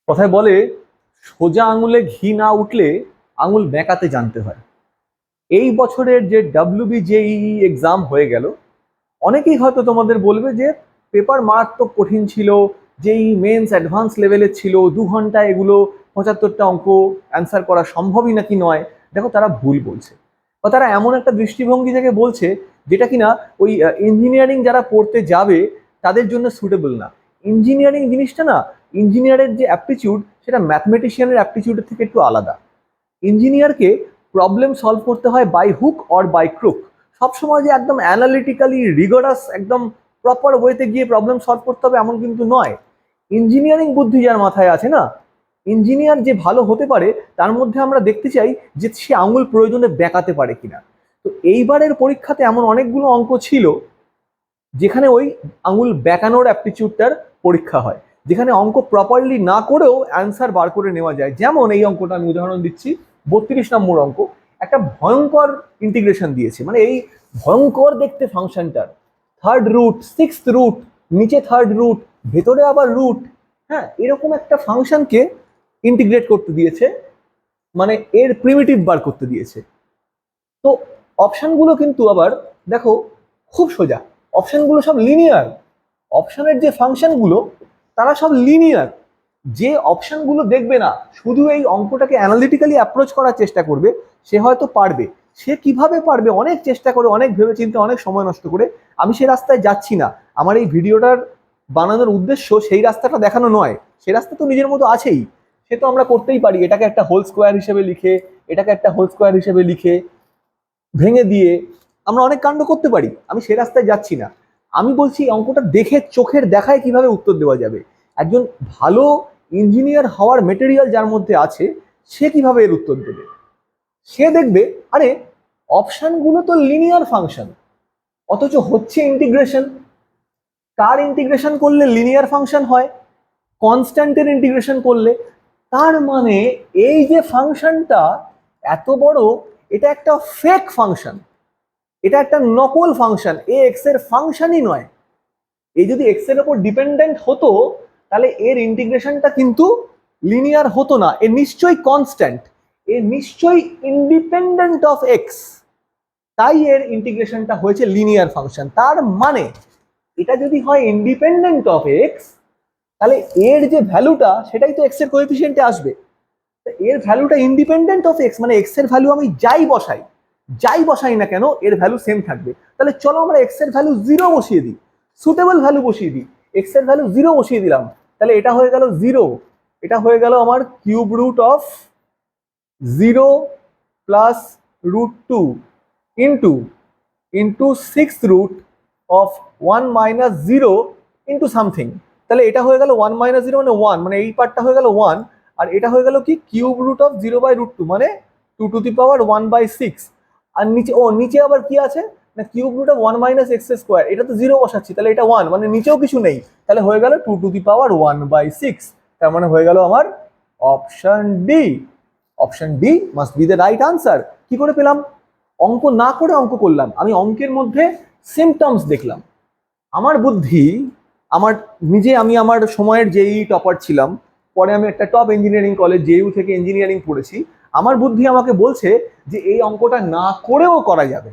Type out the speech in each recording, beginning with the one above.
কথায় বলে সোজা আঙুলে ঘি না উঠলে আঙুল বেঁকাতে জানতে হয়। এই বছরের যে WBJEE এক্সাম হয়ে গেল, অনেকেই হয়তো তোমাদের বলবে যে পেপার মারাত্মক কঠিন ছিল, যেই মেন্স অ্যাডভান্স লেভেলের ছিল, 2 ঘন্টায় এগুলো 75টা অঙ্ক অ্যান্সার করা সম্ভবই নাকি নয়। দেখো, তারা ভুল বলছে, বা তারা এমন একটা দৃষ্টিভঙ্গি থেকে বলছে যেটা কিনা ওই ইঞ্জিনিয়ারিং যারা পড়তে যাবে তাদের জন্য সুটেবল না। ইঞ্জিনিয়ারিং জিনিসটা না, ইঞ্জিনিয়ারের যে অ্যাপটিচিউড সেটা ম্যাথমেটিশিয়ানের অ্যাপটিচিউডের থেকে একটু আলাদা। ইঞ্জিনিয়ারকে প্রবলেম সলভ করতে হয় by hook or by crook. সবসময় যে একদম অ্যানালিটিক্যালি রিগোরাস একদম প্রপার ওয়েতে গিয়ে প্রবলেম সলভ করতে হবে এমন কিন্তু নয়। ইঞ্জিনিয়ারিং বুদ্ধি যার মাথায় আছে না, ইঞ্জিনিয়ার যে ভালো হতে পারে তার মধ্যে আমরা দেখতে চাই যে সে আঙুল প্রয়োজনে বেঁকাতে পারে কিনা। তো এইবারের পরীক্ষাতে এমন অনেকগুলো অঙ্ক ছিল যেখানে ওই আঙুল বেঁকানোর অ্যাপটিচিউডটার পরীক্ষা হয়, যেখানে অঙ্ক প্রপারলি না করেও অ্যান্সার বার করে নেওয়া যায়। যেমন এই অঙ্কটা আমি উদাহরণ দিচ্ছি, 32 নম্বর অঙ্ক। একটা ভয়ঙ্কর ইন্টিগ্রেশন দিয়েছে, মানে এই ভয়ঙ্কর দেখতে ফাংশনটার 3rd রুট, 6th রুট, নিচে 3rd রুট, ভেতরে আবার রুট। হ্যাঁ, এরকম একটা ফাংশনকে ইন্টিগ্রেট করতে দিয়েছে, মানে এর প্রিমিটিভ বার করতে দিয়েছে। তো অপশনগুলো কিন্তু আবার দেখো খুব সোজা, অপশনগুলো সব লিনিয়ার। অপশনের যে ফাংশনগুলো তারা সব লিনিয়ার। যে অপশনগুলো দেখবে না, শুধু এই অঙ্কটাকে অ্যানালিটিক্যালি অ্যাপ্রোচ করার চেষ্টা করবে, সে হয়তো পারবে। সে কিভাবে পারবে, অনেক চেষ্টা করে, অনেক ভেবেচিন্তে, অনেক সময় নষ্ট করে। আমি সেই রাস্তায় যাচ্ছি না, আমার এই ভিডিওটার বানানোর উদ্দেশ্য সেই রাস্তাটা দেখানো নয়। সে রাস্তা তো নিজের মতো আছেই, সে তো আমরা করতেই পারি। এটাকে একটা হোল স্কোয়ার হিসেবে লিখে, এটাকে একটা হোল স্কোয়ার হিসেবে লিখে ভেঙে দিয়ে আমরা অনেক কাণ্ড করতে পারি। আমি সে রাস্তায় যাচ্ছি না। আমি বলছি অঙ্কটা দেখে চোখের দেখায় কিভাবে উত্তর দেওয়া যাবে। একজন ভালো ইঞ্জিনিয়ার হওয়ার মেটেরিয়াল যার মধ্যে আছে, সে কিভাবে এর উত্তর দেবে। সে দেখবে আরে অপশনগুলো তো লিনিয়ার ফাংশন, অথচ হচ্ছে ইন্টিগ্রেশন। কার ইন্টিগ্রেশন করলে লিনিয়ার ফাংশন হয়? কনস্ট্যান্টের ইন্টিগ্রেশন করলে। তার মানে এই যে ফাংশনটা এত বড়, এটা একটা ফেক ফাংশন, এটা একটা নকল ফাংশন। এ এক্স এর ফাংশনই নয়। এই যদি এক্স এর উপর ডিপেন্ডেন্ট হতো তাহলে এর ইন্টিগ্রেশনটা কিন্তু লিনিয়ার হতো না। এ নিশ্চয়ই কনস্ট্যান্ট, এ নিশ্চয়ই ইন্ডিপেন্ডেন্ট অফ এক্স, তাই এর ইন্টিগ্রেশনটা হয়েছে লিনিয়ার ফাংশন। তার মানে এটা যদি হয় ইন্ডিপেন্ডেন্ট অফ এক্স, তাহলে এর যে ভ্যালুটা সেটাই তো এক্স এর কোএফিসিয়েন্টে আসবে। এর ভ্যালুটা ইন্ডিপেন্ডেন্ট অফ এক্স, মানে এক্স এর ভ্যালু আমি যাই বসাই না কেন এর ভ্যালু সেম থাকবে। তাহলে চলো আমরা এক্স এর ভ্যালু 0 বসিয়ে দিই, সুটেবল ভ্যালু বসিয়ে দিই। এক্স এর ভ্যালু 0 বসিয়ে দিলাম, তাহলে এটা হয়ে গেল 0। এটা হয়ে গেল আমার cube root of 0 plus √2 into into 6th root of 1 minus 0 into something. তাহলে এটা হয়ে গেল 1 মাইনাস 0 মানে 1, মানে এই পার্টটা হয়ে গেল 1। আর এটা হয়ে গেল কি কিউব রুট অফ 0/√2 মানে 2⁻1/6। আর নিচে আবার কি আছে না, cube root of 1 minus x square. এটা তো 0 বসাচ্ছি, তাহলে এটা 1, মানে নিচেও কিছু নেই। তাহলে হয়ে গেল 2⁻1/6। তার মানে হয়ে গেল আমার option D. Option D must be the right answer. কি করে পেলাম? অঙ্ক না করে অঙ্ক করলাম, আমি অঙ্কের মধ্যে সিমটমস দেখলাম। আমার বুদ্ধি, আমি আমার সময়ের যেই টপার ছিলাম, পরে আমি একটা টপ ইঞ্জিনিয়ারিং কলেজ জেইউ থেকে ইঞ্জিনিয়ারিং পড়েছি। আমার বুদ্ধি আমাকে বলছে যে এই অঙ্কটা না করেও করা যাবে।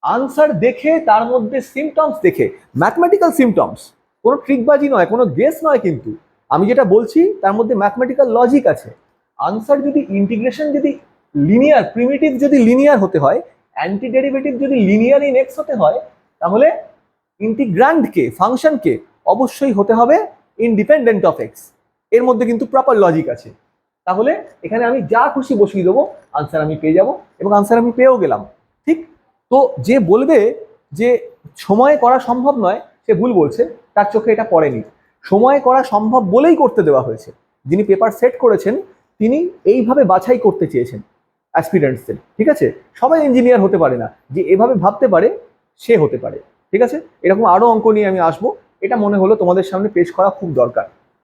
আনসার দেখে, তার মধ্যে সিমটমস দেখে, ম্যাথমেটিক্যাল সিমটমস, কোনো ট্রিকবাজি নয়, কোনো গেস নয়, কিন্তু আমি যেটা বলছি তার মধ্যে ম্যাথমেটিক্যাল লজিক আছে। আনসার যদি ইন্টিগ্রেশন যদি লিনিয়ার, প্রিমিটিভ যদি লিনিয়ার হতে হয়, অ্যান্টি ডেরিভেটিভ যদি লিনিয়ার ইন এক্স হতে হয়, তাহলে ইন্টিগ্র্যান্ডকে, ফাংশনকে অবশ্যই হতে হবে ইন্ডিপেন্ডেন্ট অফ এক্স। এর মধ্যে কিন্তু প্রপার লজিক আছে। তাহলে এখানে আমি যা খুশি বসিয়ে দেবো, আনসার আমি পেয়ে যাব, এবং আনসার আমি পেয়েও গেলাম। ঠিক? তো যে বলবে যে সময়ে করা সম্ভব নয়, সে ভুল বলছে, তার চোখে এটা পড়েনি। সময়ে করা সম্ভব বলেই করতে দেওয়া হয়েছে। যিনি পেপার সেট করেছেন তিনি এইভাবে বাছাই করতে চেয়েছেন অ্যাসপিরেন্টসদের। ঠিক আছে, সবাই ইঞ্জিনিয়ার হতে পারে না, যে এভাবে ভাবতে পারে সে হতে পারে। ঠিক আছে, এরকম আরো অঙ্ক নিয়ে আমি আসবো, এটা মনে হলো তোমাদের সামনে পেশ করা খুব দরকার।